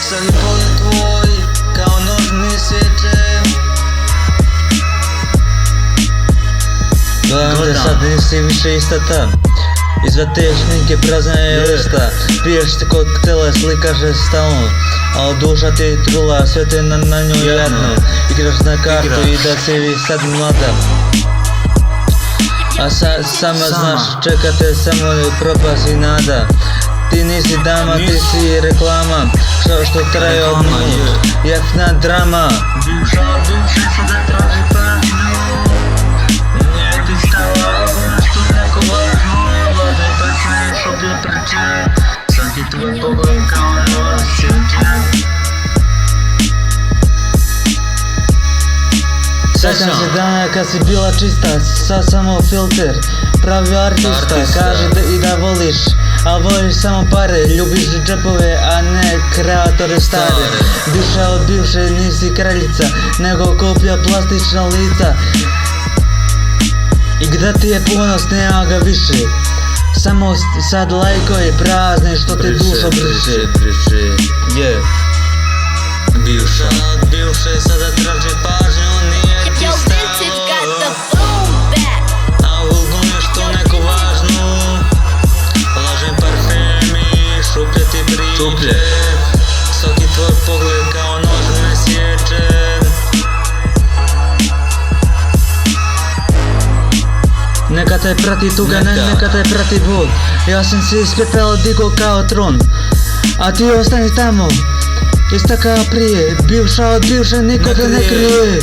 Svaki pogled tvoj kao nož mi sječe. Gledam da sad nisi više ista ta. Izvad te šminke prazna je lista. Piješ ti koktele, slikaš je stalno, al duša ti trula, sve te na nju jadno. Igraš na kartu i da si vi sad mlada, a sama znaš, čekate samo propast i nada. Ti nisi dama, ti si reklama, što traje od minut, jeftna drama. Bivša sada traži pažnju, nije ti stala nešto neko važno. Vladaj pesme što bio preče, svaki tvoj pogled kao nož sjeće. Sjećam se dana kad si bila čista, sad samo filter, pravi artista. Kaže da voliš, a voliš samo pare, ljubiš džepove, a ne kreatore stare. Bivša od bivše nisi kraljica, nego koplja plastična lica. I gdje ti je ponos, nema ga više, samo sad lajkovi prazni što te dušo briše. Bivša od bivše sada traži pažnju, nije ti stalo, a ulguniš to neko važno. Lažni parfemi, šuplje ti priče, svaki tvoj pogled kao nož me sječe. Neka te prati tuga, neka te prati bol. Ja sam se iz pepela digo kao tron, a ti ostani tamo, ista kao prije. Bivša od bivše niko te ne krije.